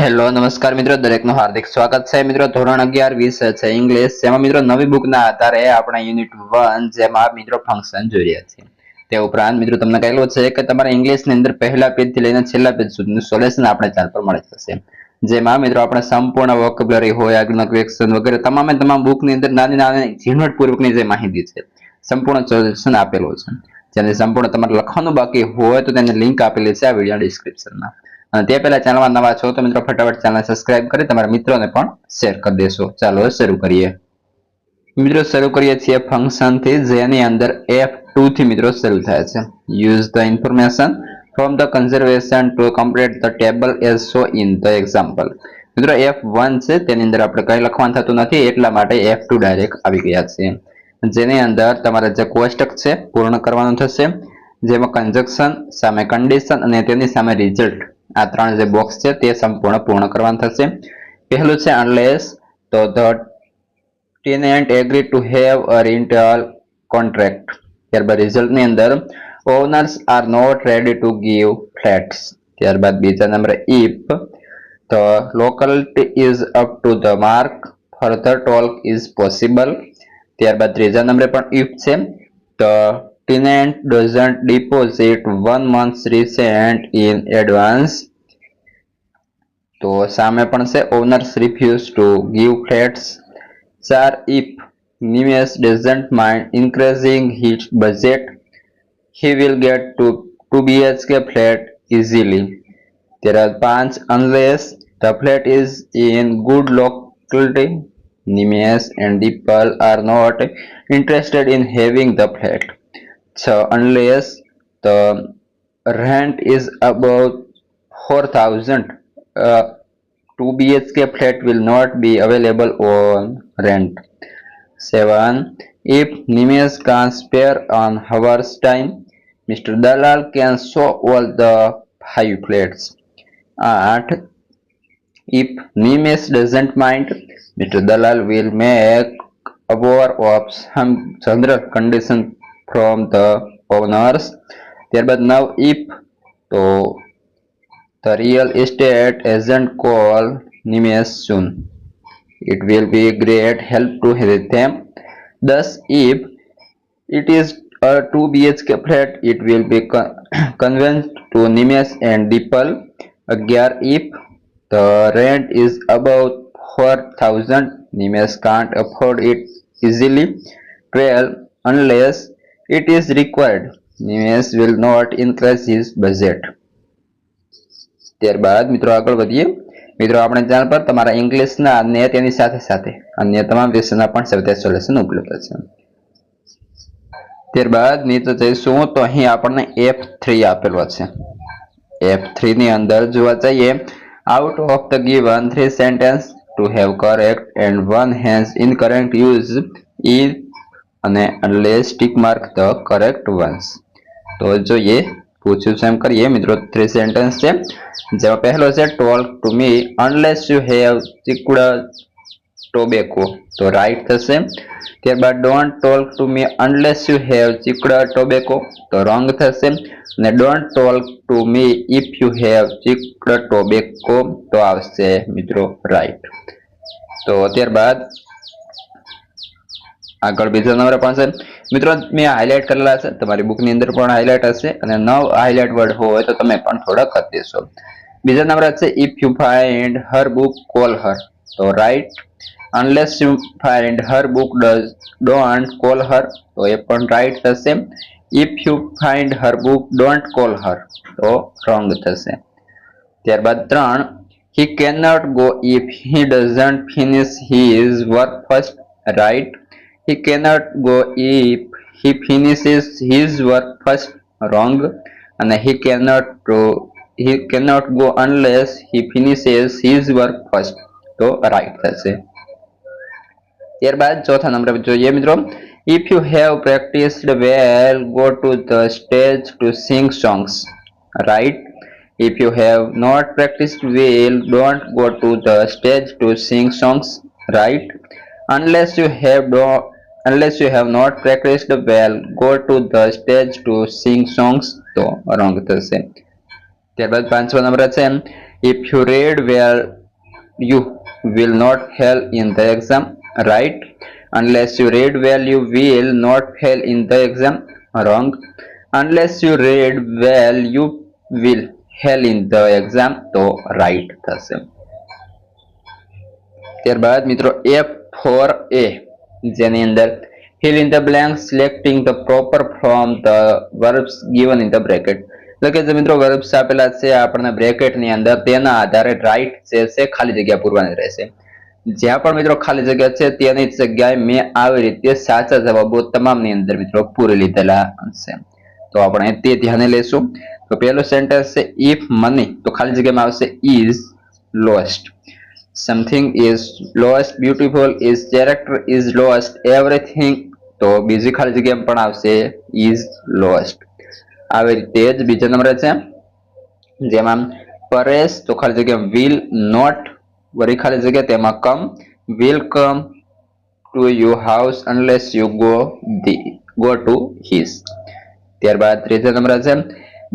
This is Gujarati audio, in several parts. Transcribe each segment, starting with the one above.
હેલો નમસ્કાર મિત્રો, દરેકનું હાર્દિક સ્વાગત છે મિત્રો. ધોરણ 11 વિષય છે ઇંગ્લિશ, જેમાં મિત્રો નવી બુકના આધારે આપણે યુનિટ 1 જેમાં મિત્રો ફંક્શન જોઈ રહ્યા છીએ. તે ઉપરાંત મિત્રો તમને કહેલું છે કે તમારે ઇંગ્લિશની અંદર પહેલા પેજથી લઈને છેલ્લા પેજ સુધીનું સોલ્યુશન આપણે ચેનલ પર મળી જશે. જેમાં મિત્રો આપણે સંપૂર્ણ વોકેબ્યુલરી હોય, આગળના ક્વેશ્ચન વગેરે તમામ બુકની અંદર નાની નાની ઝીણવટપૂર્વકની જે માહિતી છે સંપૂર્ણ સોલ્યુશન આપેલું છે. જેને સંપૂર્ણ તમારે લખવાનું બાકી હોય તો તેની લિંક આપેલી છે આ વિડીયો ડિસ્ક્રિપ્શનમાં. અને તે પહેલા ચેનલમાં નવા છો તો મિત્રો ફટાફટ ચેનલ સબસ્ક્રાઇબ કરી તમારા મિત્રોને પણ શેર કરી દેશો. ચાલો શરૂ કરીએ. મિત્રો શરૂ કરીએ છીએ ફંક્શન થી, જેની અંદર F2 થી મિત્રો શરૂ થાય છે. Use the information from the conservation to complete the table as show in the example. મિત્રો F1 છે તેની અંદર આપણે કઈ લખવાનું થતું નથી, એટલા માટે F2 ડાયરેક્ટ આવી ગયા છે. જેની અંદર તમારે જે કોષ્ટક છે પૂર્ણ કરવાનું થશે, જેમાં કન્જક્શન સામે કન્ડિશન અને તેની સામે રિઝલ્ટ, આ ત્રણ જે બોક્સ છે તે સંપૂર્ણ પૂર્ણ કરવાનું થશે. પહેલું છે અનલેસ, તો the tenant agree to have a rental contract. ત્યારબાદ રિઝલ્ટની અંદર owners are not ready to give flats. ત્યારબાદ બીજા નંબરે if the locality is up to the mark, further talk is possible. ત્યારબાદ ત્રીજા નંબરે પણ ઇફ છે. The tenant doesn't deposit 1 month's rent in advance. તો સામે પણ છે owners refuse to give flats. 4 if Nimesh doesn't mind increasing his budget, he will get to 2 BHK flat easily. There are 5 unless the flat is in good locality, Nimesh and Deepal are not interested in having the flat. So unless the rent is above 4,000, 2 BHK flat will not be available on rent. 7 if Nimesh can spare an hour's time, Mr. Dalal can show all the 5 flats. 8 if Nimesh doesn't mind, Mr. Dalal will make aware of some general condition from the owners. ત્યારબાદ now if, તો the real estate agent call Nimesh soon. It will be great help to them. Thus if it is a 2 BHK flat, it will be convenient to Nimesh and Deepal. 11 if the rent is above 4,000, Nimesh can't afford it easily. 12 unless it is required, Nimesh will not increase his budget. ત્યારબાદ મિત્રો આગળ વધીએ. મિત્રો આપણે ચેનલ પર તમારા ઇંગ્લિશના અને તેની સાથે સાથે અન્ય તમામ વિષયના પણ સવિતા સોલ્યુશન ઉપલબ્ધ છે. ત્યારબાદ નીચે જઈશું તો અહીં આપણને F3 આપેલો છે. F3 ની અંદર જોવા જઈએ, out of the given 3 sentence to have correct and one has incorrect, use if અને unless tick mark the correct ones. તો જોઈએ પૂછ્યું છે એમ કરીએ મિત્રો. 3 સેન્ટેન્સ છે, જેમાં પહેલો છે talk to me unless you have chewed tobacco, તો રાઈટ થશે. ત્યારબાદ don't talk to me unless you have chewed tobacco, તો રોંગ થશે. અને don't talk to me if you have chewed tobacco, તો આવશે મિત્રો રાઈટ. તો ત્યારબાદ આગળ બીજા નંબર પણ છે મિત્રો, મેં હાઇલાઇટ કરેલા છે, તમારી બુકની અંદર પણ હાઇલાઇટ હશે, અને નવ હાઇલાઇટ વર્ડ હોય તો તમે પણ થોડા કરી દેશો. બીજા નંબર છે if you find her book call her, તો right. Unless you find her book don't call her, તો એ પણ રાઈટ થશે. If you find her book don't call her, તો રોંગ થશે. ત્યારબાદ 3 he cannot go if he doesn't finish his work first, right. He cannot go if he finishes his work first, wrong. And he cannot go unless he finishes his work first, તો right થશે. ત્યારબાદ ચોથા નંબર જોઈએ મિત્રો, if you have practiced well, go to the stage to sing songs, right. If you have not practiced well, don't go to the stage to sing songs, right. Unless you have not practiced well, go to the stage to sing songs, તો wrong થશે. ત્યારબાદ પાંચમો નંબર છે If you read well, you will not fail in the exam, right? Unless you read well, you will not fail in the exam, wrong. Unless you read well, you will fail in the exam, તો right થશે. ત્યારબાદ મિત્રો F4A જેની અંદર fill in the blanks selecting the proper from the verbs given in the bracket. એટલે કે જે મિત્રો verbs આપેલા છે આપણને બ્રેકેટ ની અંદર તેના આધારે રાઈટ છે ખાલી જગ્યા પૂરવાની રહેશે. જ્યાં પણ મિત્રો ખાલી જગ્યા છે તેની જગ્યાએ મેં આવી રીતે સાચા જવાબો તમામની અંદર મિત્રો પૂરી લીધેલા છે. તો આપણે તે ધ્યાને લેશું. તો પહેલું સેન્ટેન્સ છે if money, તો ખાલી જગ્યામાં આવશે is lost. Something is lost, beautiful is, character is lost, everything, તો બીજી ખાલી જગ્યામાં પણ આવશે is lost. આવી રીતે જ બીજા નંબરે છે જેમાં પરેશ, તો ખાલી જગ્યા will not, વળી ખાલી જગ્યા તેમાં come, will come to your house unless you go to his. ત્યારબાદ ત્રીજા નંબર છે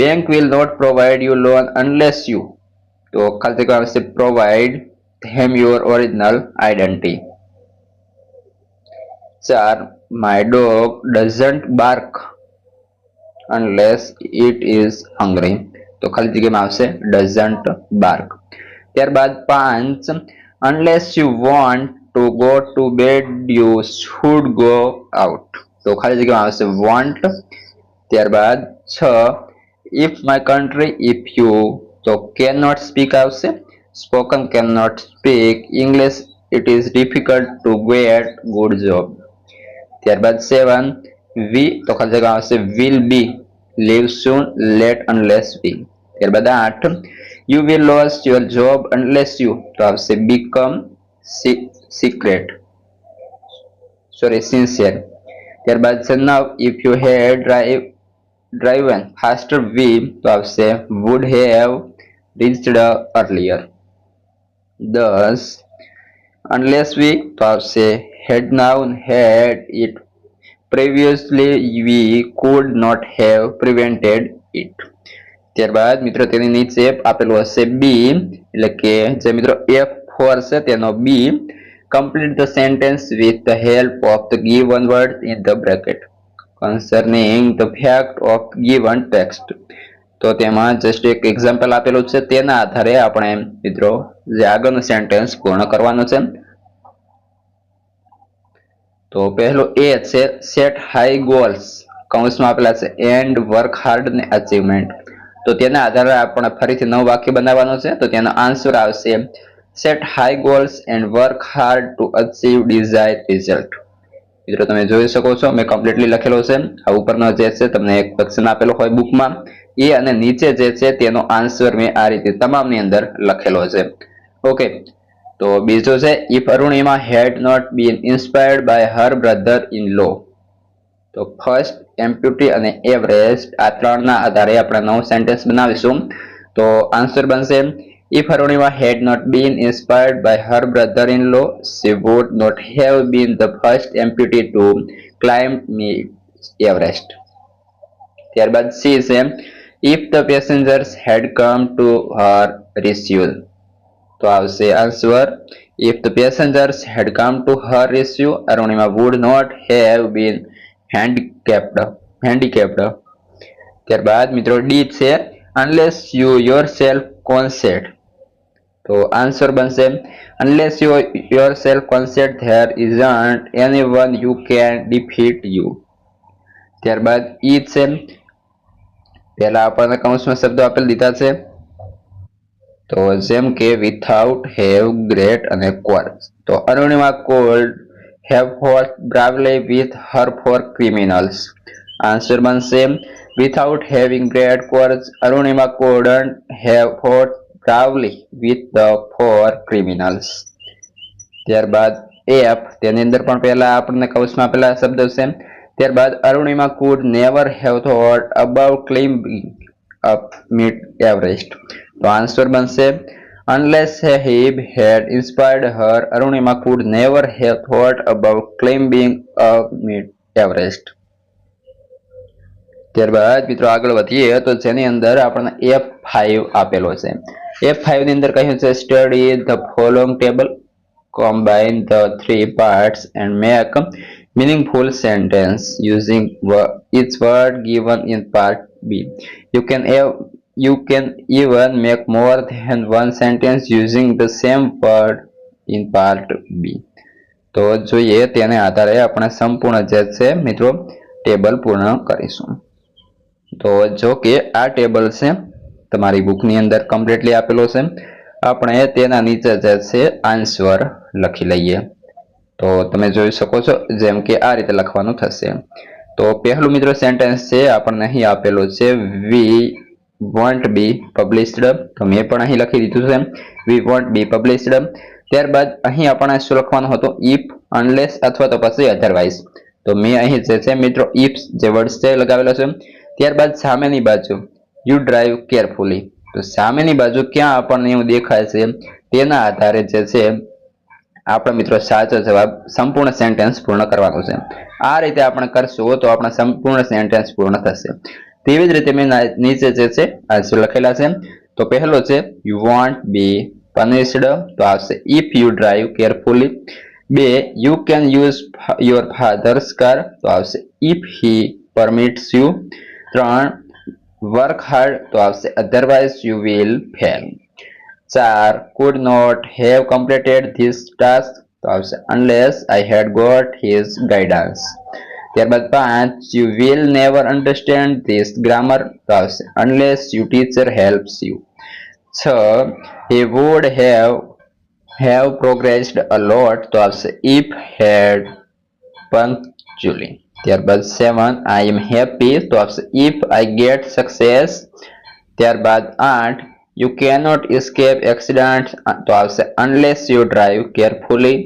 bank will not provide you loan unless you, તો ખાલી જગ્યા આવશે provide them your original identity. 4. My dog doesn't bark unless it is hungry, તો ખાલી જગ્યામાં આવશે doesn't bark. ત્યારબાદ 5. Unless you want to go to bed you should go out, તો ખાલી જગ્યામાં આવશે want. ત્યારબાદ 6. if my country, if you, તો cannot speak આવશે spoken, cannot speak English, it is difficult to get good job. ત્યારબાદ 7. we, તો ખાલી જગ્યા આવશે will be, leave soon, late, unless we. ત્યારબાદ 8. you will lose your job unless you, તો આવશે become sincere. ત્યારબાદ 9. if you had driven faster we, તો આવશે would have reached earlier. 10. unless we, તો આવશે had known, had it previously we could not have prevented it. ત્યારબાદ મિત્રો તેની નીચે આપેલું હશે B, એટલે કે જે મિત્રો F4 છે તેનો B. complete the sentence with the help of the given words in the bracket concerning the fact of given text. તો તેમાં જસ્ટ એક એક્ઝામ્પલ આપેલું છે તેના આધારે આપણે મિત્રો જે આગળનું સેન્ટેન્સ પૂર્ણ કરવાનું છે. તો પહેલું એ છે સેટ હાઈ ગોલ્સ, કૌંસમાં આપેલા છે એન્ડ વર્ક હાર્ડ ને અચીવમેન્ટ. તો તેના આધારે આપણે ફરીથી નવું વાક્ય બનાવવાનું છે. તો તેનો આન્સર આવશે set high goals and work hard to achieve desired result. મિત્રો તમે જોઈ શકો છો મેં કમ્પ્લીટલી લખેલો છે. આ ઉપરનો જે છે તમને એક ક્વેશ્ચન આપેલો હોય બુકમાં, એ અને નીચે જે છે તેનો આન્સર મેં આ રીતે તમામની અંદર લખેલો છે. ઓકે, તો બીજો છે if Arunima had not been inspired by her brother in law, તો ફર્સ્ટ, એમ્પ્યુટી અને એવરેસ્ટ આ ત્રણના આધારે આપણે નવું સેન્ટેન્સ બનાવીશું. તો આન્સર બનશે if Arunima had not been inspired by her brother in law she would not have been the first amputee to climb Everest. ત્યારબાદ C છે if the passengers had come to her rescue, તો આવશે answer if the passengers had come to her rescue Arunima would not have been handicapped. ત્યારબાદ મિત્રો D છે unless you yourself concede, તો આન્સર બનશે unless you yourself concede there isn't anyone who can defeat you. ત્યારબાદ E છે પહેલા આપણને કૌંસમાં શબ્દો આપેલ દીધા છે, તો જેમ કે without, have, great અને courage. તો Arunima could have fought bravely with her 4 criminals. Answer બનશે without having great courage Arunima couldn't have fought bravely with the 4 criminals. ત્યારબાદ F, તેની અંદર પણ પહેલા આપણને કૌંસમાં આપેલા શબ્દ છે. ત્યારબાદ Arunima could never have thought about climbing up Mount Everest. તો આન્સર બનશે unless he had inspired her Arunima could never have thought about climbing up Mount Everest. ત્યારબાદ મિત્રો આગળ વધીએ તો જેની અંદર આપણને F5 આપેલો છે. F5 ની અંદર કહ્યું છે study the following table, combine the three parts and make meaningful sentence using each word given in part B. You can even make more than one sentence using the same word in part B. તો જોઈએ તેને આધારે આપણે સંપૂર્ણ જે છે મિત્રો ટેબલ પૂર્ણ કરીશું. તો જો કે આ ટેબલ છે તમારી બુકની અંદર કમ્પ્લીટલી આપેલો છે. આપણે તેના નીચે જે છે આન્સર લખી લઈએ. તો તમે જોઈ શકો છો જેમ કે આ રીતે લખવાનું થશે. તો પહેલું મિત્રો સેન્ટેન્સ છે આપણને અહીં આપેલું છે we won't be published. તો મેં પણ અહીં લખી દીધું છે we won't be published. ત્યારબાદ અહીં આપણે શું લખવાનું હતું if, unless અથવા તો પછી otherwise. તો મેં અહીં જે છે મિત્રો if જે વર્ડ છે લગાવેલો છે. ત્યારબાદ સામેની બાજુ you drive carefully. તો સામેની બાજુ ક્યાં આપણને એવું દેખાય છે તેના આધારે જે છે આપણે મિત્રો સાચો જવાબ સંપૂર્ણ સેન્ટેન્સ પૂર્ણ કરવાનો છે. આ રીતે આપણે કરશું તો આપણા સંપૂર્ણ સેન્ટેન્સ પૂર્ણ થશે. તેવી જ રીતે મેં નીચે જે છે આન્સર લખેલા છે. તો પહેલો છે you won't be punished. તો આવશે if you drive carefully. 2 you can use your father's car. તો આવશે if he permits you. 3 work hard. તો આવશે otherwise you will fail. 4 could not have completed this task. તો આવશે unless I had got his guidance. ત્યારબાદ 5 you will never understand this grammar. તો આવશે unless your teacher helps you. 6 he would have progressed a lot. તો આવશે if had punctually. ત્યારબાદ 7 I am happy. તો આવશે if I get success. ત્યારબાદ 8 you cannot escape accidents. તો આવશે unless you drive carefully.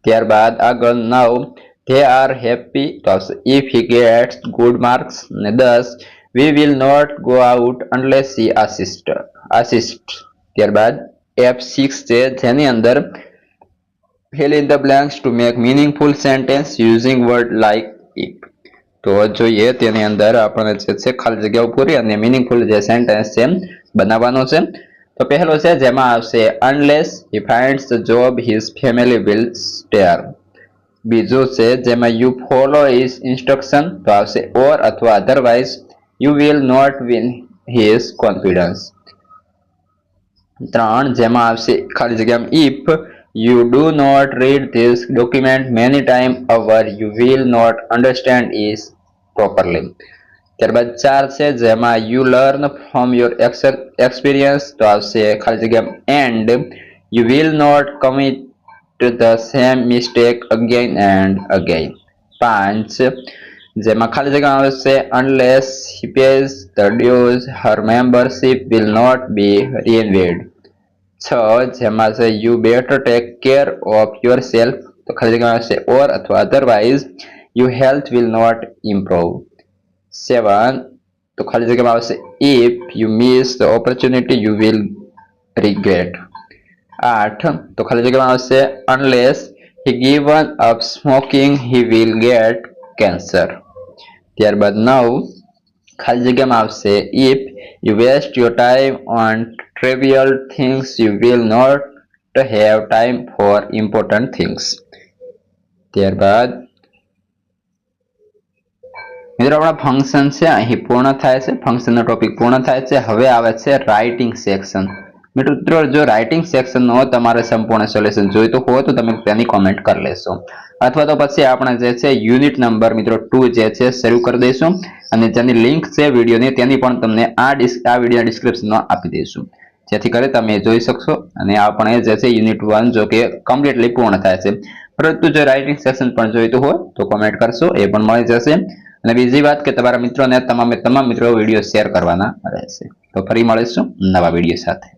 ત્યારબાદ આગળ 9 they are happy. તો આવશે if he gets good marks. અને 10 we will not go out unless he assists. ત્યારબાદ F6 છે જેની અંદર fill in the blanks to make meaningful sentence using word like if. તો જોઈએ તેની અંદર આપણે જે છે ખાલી જગ્યાઓ પૂરી અને મીનિંગફુલ જે સેન્ટેન્સ છે બનાવવાનો છે. તો પહેલો છે જેમાં આવશે unless he finds the job his family will stare. બીજું છે જેમાં you follow his instruction. તો આવશે or અથવા otherwise you will not win his confidence. 3 જેમાં આવશે ખાલી જગ્યામાં if you do not read this document many times over you will not understand it properly. ત્યારબાદ 4 છે જેમાં you learn from your experience. તો આવશે ખાલી જગ્યામાં and you will not commit the same mistake again and again. 5 જેમાં ખાલી જગ્યા આવશે unless he pays the dues her membership will not be renewed. 6 જેમાં છે you better take care of yourself. તો ખાલી જગ્યા આવશે or અથવા otherwise your health will not improve. 7 તો ખાલી જગ્યામાં આવશે if you miss the opportunity you will regret. 8 તો ખાલી જગ્યામાં આવશે unless he given up smoking he will get cancer. ત્યારબાદ 9 ખાલી જગ્યામાં આવશે if you waste your time on trivial things you will not have time for important things. ત્યારબાદ મિત્રો આપણા ફંક્શન છે અહીં પૂર્ણ થાય છે. ફંક્શનનો ટોપિક પૂર્ણ થાય છે. હવે આવે છે રાઇટિંગ સેક્શન. મિત્રો જો રાઇટિંગ સેક્શનનો તમારે સંપૂર્ણ સોલ્યુશન જોઈતું હોય તો તમે તેની કોમેન્ટ કરી લેશો અથવા તો પછી આપણે જે છે યુનિટ નંબર મિત્રો 2 જે છે શરૂ કરી દઈશું અને જેની લિંક છે વિડીયોની તેની પણ તમને આ વિડીયોના ડિસ્ક્રિપ્શનમાં આપી દઈશું જેથી કરી તમે જોઈ શકશો. અને આપણે જે છે યુનિટ 1 જો કે કમ્પ્લીટલી પૂર્ણ થાય છે. પરંતુ જો રાઇટિંગ સેક્શન પણ જોઈતું હોય તો કોમેન્ટ કરશો એ પણ મળી જશે. અને બીજી વાત કે તમારા મિત્રોને તમામ મિત્રો વિડીયો શેર કરવાના રહેશે. તો ફરી મળીશું નવા વિડીયો સાથે.